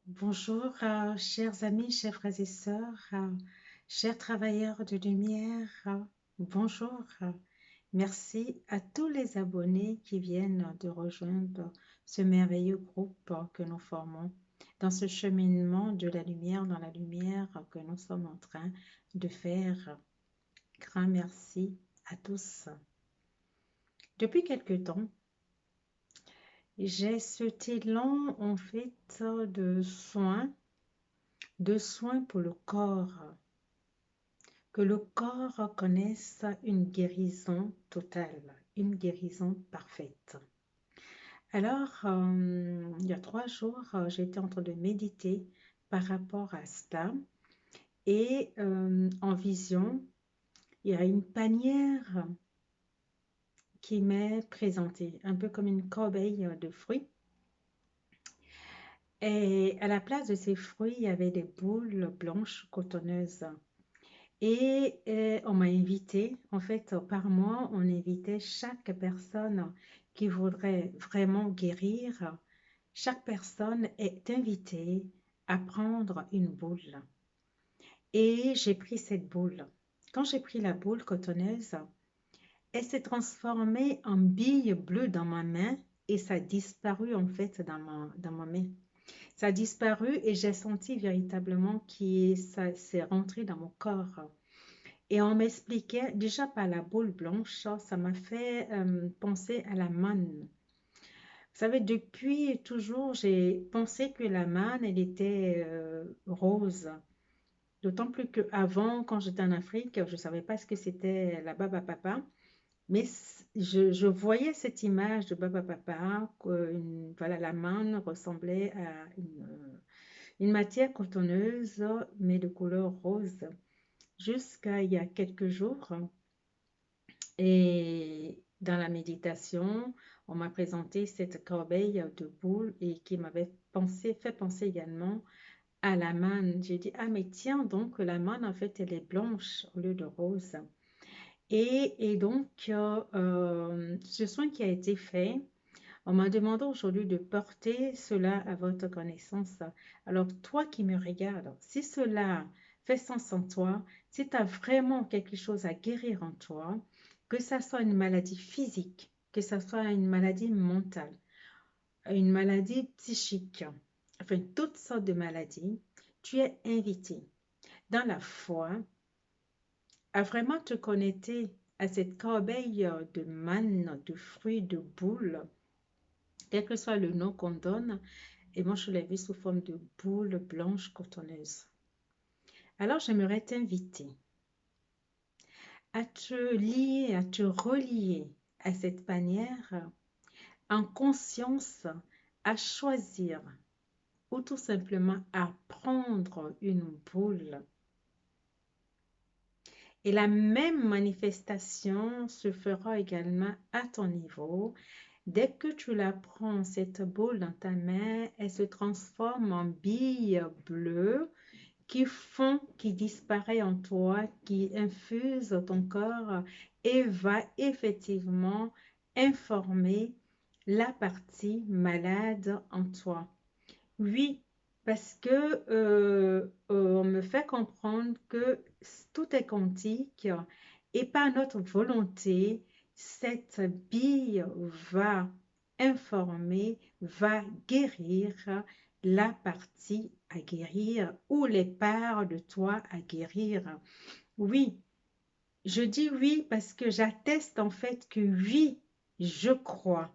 Bonjour, chers amis, chers frères et sœurs, chers travailleurs de lumière, bonjour. Merci à tous les abonnés qui viennent de rejoindre ce merveilleux groupe que nous formons dans ce cheminement de la lumière dans la lumière que nous sommes en train de faire. Grand merci à tous. Depuis quelque temps, j'ai ce élan en fait de soins pour le corps, que le corps connaisse une guérison totale, une guérison parfaite. Alors, il y a 3 jours, j'étais en train de méditer par rapport à cela et en vision, il y a une panière qui m'est présentée, un peu comme une corbeille de fruits. Et à la place de ces fruits, il y avait des boules blanches cotonneuses. Et on m'a invité, en fait, par mois, on invitait chaque personne qui voudrait vraiment guérir. Chaque personne est invitée à prendre une boule. Et j'ai pris cette boule. Quand j'ai pris la boule cotonneuse, elle s'est transformée en bille bleue dans ma main et ça a disparu en fait dans ma main. Ça a disparu et j'ai senti véritablement que ça s'est rentré dans mon corps. Et on m'expliquait, déjà par la boule blanche, ça m'a fait penser à la manne. Vous savez, depuis toujours, j'ai pensé que la manne, elle était rose. D'autant plus qu'avant, quand j'étais en Afrique, je ne savais pas ce que c'était la baba papa. Mais je voyais cette image de baba papa, voilà, la manne ressemblait à une matière cotonneuse, mais de couleur rose. Jusqu'à il y a quelques jours, et dans la méditation, on m'a présenté cette corbeille de boules et qui m'avait fait penser également à la manne. J'ai dit, ah mais tiens donc, la manne en fait elle est blanche au lieu de rose. Et donc, ce soin qui a été fait, on m'a demandé aujourd'hui de porter cela à votre connaissance. Alors, toi qui me regardes, si cela fait sens en toi, si tu as vraiment quelque chose à guérir en toi, que ça soit une maladie physique, que ça soit une maladie mentale, une maladie psychique, enfin toutes sortes de maladies, tu es invité dans la foi à vraiment te connecter à cette corbeille de manne, de fruits, de boules, quel que soit le nom qu'on donne. Et moi, je l'ai vu sous forme de boules blanches cotonneuses. Alors, j'aimerais t'inviter à te lier, à te relier à cette panière en conscience, à choisir ou tout simplement à prendre une boule. Et la même manifestation se fera également à ton niveau. Dès que tu la prends, cette boule dans ta main, elle se transforme en bille bleue qui disparaît en toi, qui infuse ton corps et va effectivement informer la partie malade en toi. Oui, parce que on me fait comprendre que tout est quantique et par notre volonté, cette bille va informer, va guérir la partie à guérir ou les parts de toi à guérir. Oui, je dis oui parce que j'atteste en fait que oui, je crois.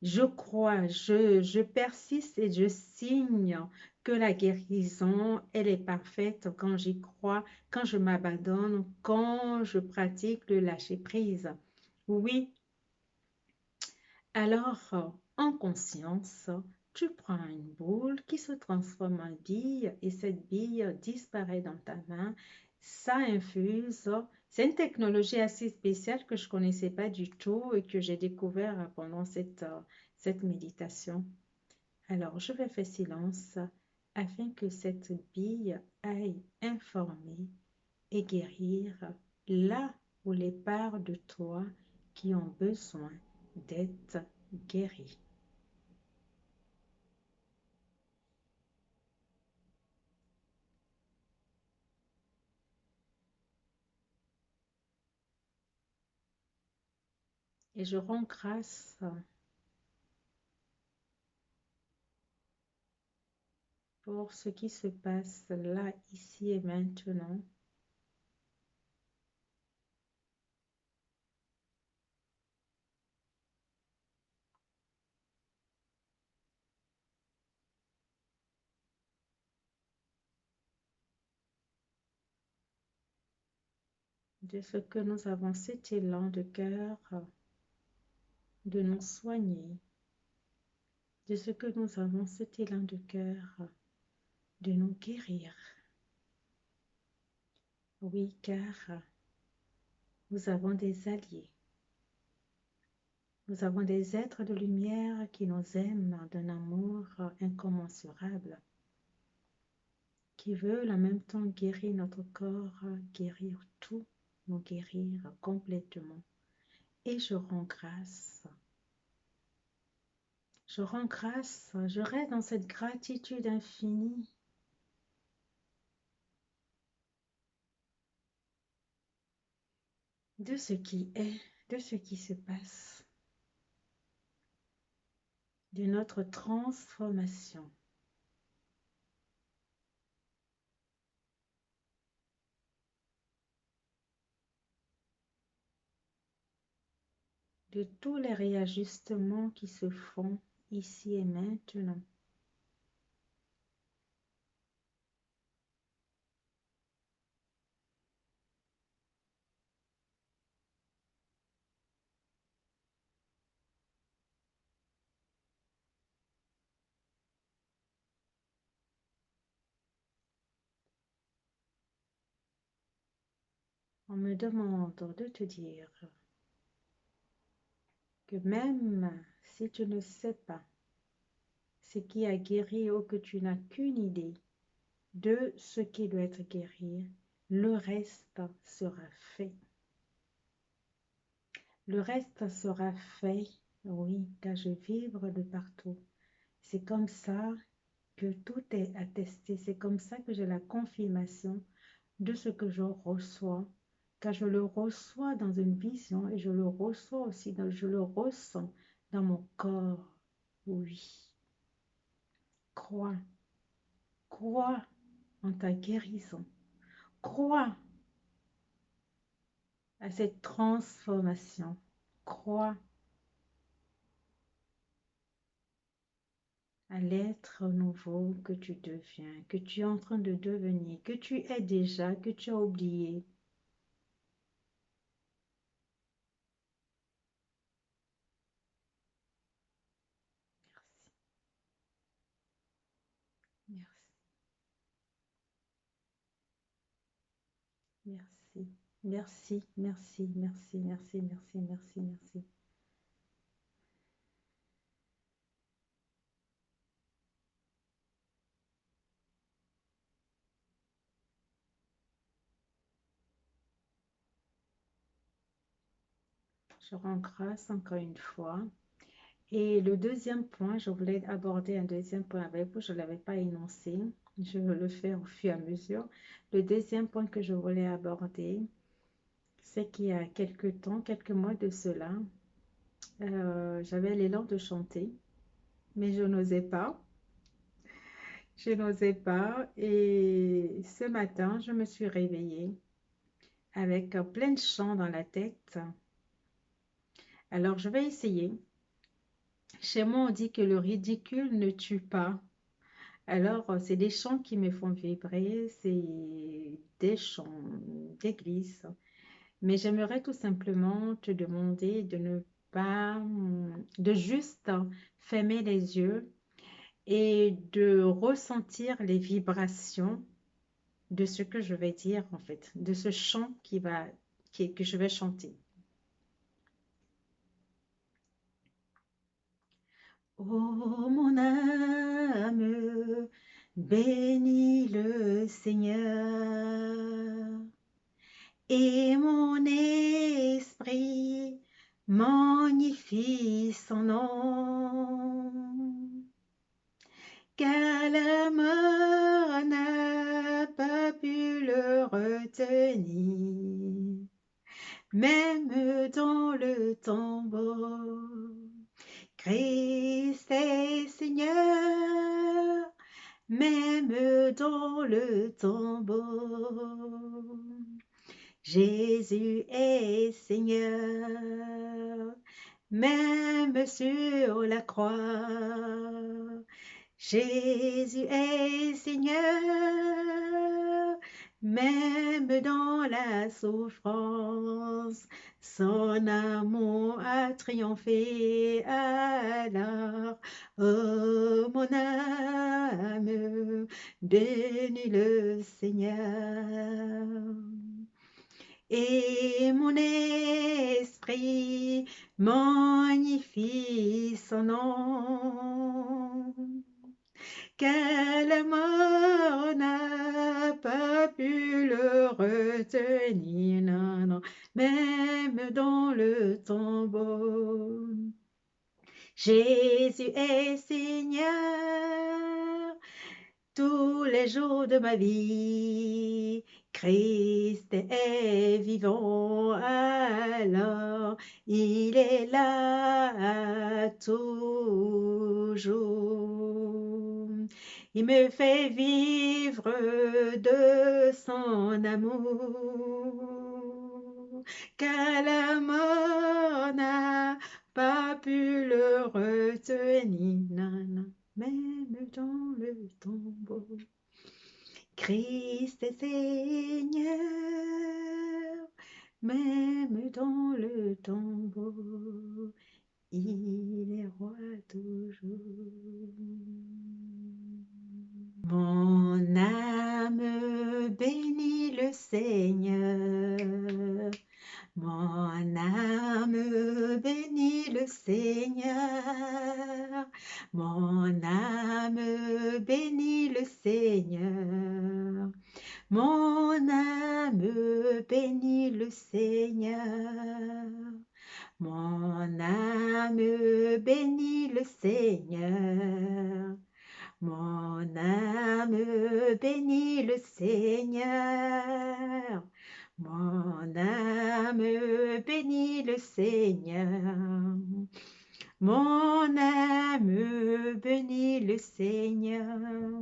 Je crois, je persiste et je signe que la guérison, elle est parfaite quand j'y crois, quand je m'abandonne, quand je pratique le lâcher-prise. Oui, alors en conscience, tu prends une boule qui se transforme en bille et cette bille disparaît dans ta main. Ça infuse. C'est une technologie assez spéciale que je ne connaissais pas du tout et que j'ai découvert pendant cette méditation. Alors, je vais faire silence afin que cette bille aille informer et guérir là où les parts de toi qui ont besoin d'être guéries. Et je rends grâce pour ce qui se passe là, ici et maintenant. De ce que nous avons cet élan de cœur de nous soigner, de ce que nous avons cet élan de cœur de nous guérir. Oui, car nous avons des alliés. Nous avons des êtres de lumière qui nous aiment d'un amour incommensurable, qui veulent en même temps guérir notre corps, guérir tout, nous guérir complètement. Et je rends grâce. Je rends grâce, je reste dans cette gratitude infinie de ce qui est, de ce qui se passe, de notre transformation. De tous les réajustements qui se font ici et maintenant. On me demande de te dire que même si tu ne sais pas ce qui a guéri ou que tu n'as qu'une idée de ce qui doit être guéri, le reste sera fait. Le reste sera fait, oui, car je vibre de partout. C'est comme ça que tout est attesté. C'est comme ça que j'ai la confirmation de ce que je reçois, car je le reçois dans une vision et je le reçois aussi, je le ressens dans mon corps. Oui, crois, crois en ta guérison. Crois à cette transformation. Crois à l'être nouveau que tu deviens, que tu es en train de devenir, que tu es déjà, que tu as oublié. Merci, merci, merci, merci, merci, merci, merci, merci. Je rends grâce encore une fois. Et le deuxième point, je voulais aborder un deuxième point avec vous, je ne l'avais pas énoncé, je vais le faire au fur et à mesure. Le deuxième point que je voulais aborder, c'est qu'il y a quelques temps, quelques mois de cela, j'avais l'élan de chanter, mais je n'osais pas. Je n'osais pas. Et ce matin, je me suis réveillée avec plein de chants dans la tête. Alors, je vais essayer. Chez moi, on dit que le ridicule ne tue pas. Alors, c'est des chants qui me font vibrer, c'est des chants d'église. Mais j'aimerais tout simplement te demander de ne pas, de juste fermer les yeux et de ressentir les vibrations de ce que je vais dire en fait, de ce chant que je vais chanter. Oh mon âme, bénis le Seigneur, et mon esprit magnifie son nom, car la mort n'a pas pu le retenir. même dans le tombeau. Christ est Seigneur, même dans le tombeau. Jésus est Seigneur, même sur la croix. Jésus est Seigneur, même dans la souffrance. Son amour a triomphé alors. Oh mon âme, bénis le Seigneur. Et mon esprit magnifie son nom. Car la mort n'a pas pu le retenir, non, non, même dans le tombeau. Jésus est Seigneur tous les jours de ma vie. Christ est vivant, alors il est là toujours. Il me fait vivre de son amour, car la mort n'a pas pu le retenir, non, non, même dans le tombeau. Christ est Seigneur, même dans le tombeau, il est roi toujours. Mon âme bénit le Seigneur, mon âme bénit le Seigneur, mon âme bénit le Seigneur, mon âme bénit le Seigneur, mon âme bénit le Seigneur, mon âme bénit le Seigneur. Mon âme bénit le Seigneur, mon âme bénit le Seigneur.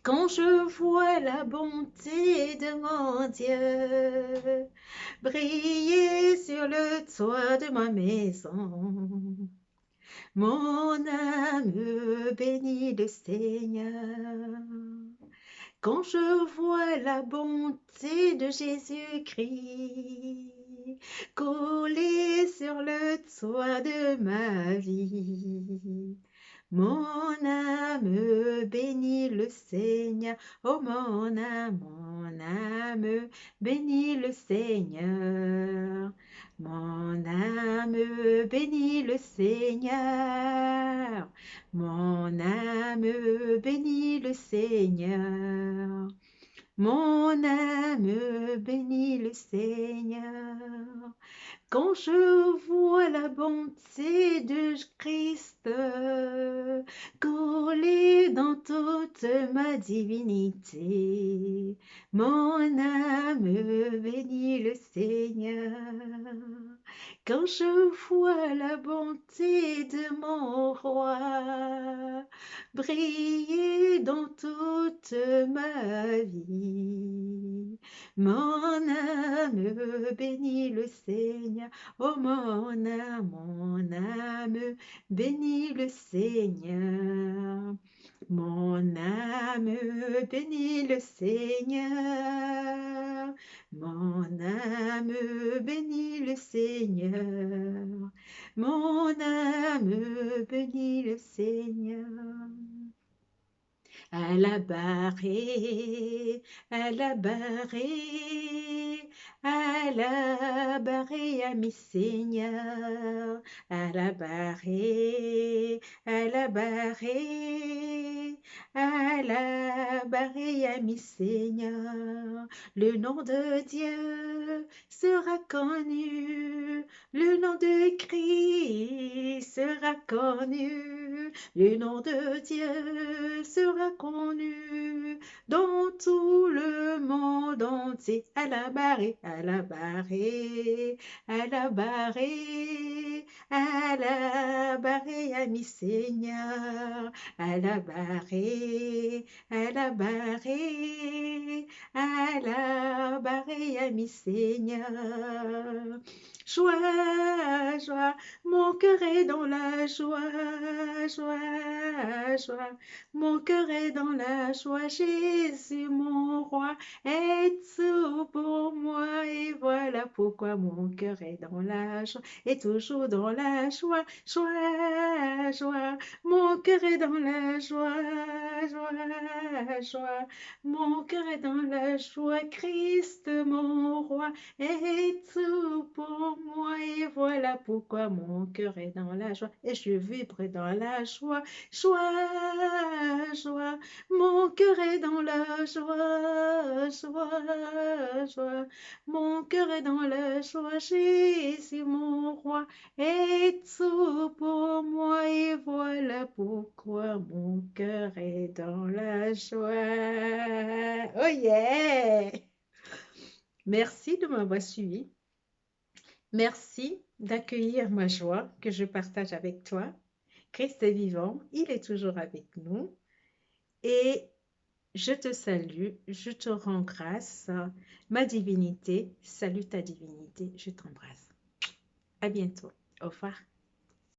Quand je vois la bonté de mon Dieu briller sur le toit de ma maison, mon âme bénit le Seigneur. Quand je vois la bonté de Jésus-Christ coller sur le toit de ma vie, mon âme bénit le Seigneur. Oh mon âme bénit le Seigneur. Mon âme bénit le Seigneur. Mon âme bénit le Seigneur. Mon âme bénit le Seigneur. Quand je vois la bonté de Christ coller dans toute ma divinité, mon âme bénit le Seigneur. Quand je vois la bonté de mon roi briller dans toute ma vie, mon âme bénit le Seigneur. Oh mon âme bénit le Seigneur. Mon âme bénit le Seigneur. Mon âme bénit le Seigneur. Mon âme bénit le Seigneur. À la barrée, à la barrée, à la barrée, ami Seigneur, à la barrée, à la barrée, à la pareil à mi Seigneur. Le nom de Dieu sera connu, le nom de Christ sera connu, le nom de Dieu sera connu dans tout le monde entier. À la barrée, à la barrée, à la barrée, à la barrée, ami Seigneur, à la barrée, à la barrée, à la barrée, ami Seigneur. Joie, joie, mon cœur est dans la joie, joie, joie. Mon cœur est dans la joie, Jésus mon roi est tout pour moi et voilà pourquoi mon cœur est dans la joie et toujours dans la joie, joie, joie. Mon cœur est dans la joie, joie, joie. Mon cœur est dans la joie, Christ mon roi est tout pour moi et voilà pourquoi mon cœur est dans la joie et je vibre dans la joie, joie, joie. Mon cœur est dans la joie, joie, joie. Mon cœur est dans la joie, Jésus mon roi est tout pour moi et voilà pourquoi mon cœur est dans la joie. Oh yeah! Merci de m'avoir suivi. Merci d'accueillir ma joie que je partage avec toi. Christ est vivant, il est toujours avec nous. Et je te salue, je te rends grâce. Ma divinité, salue ta divinité, je t'embrasse. À bientôt. Au revoir.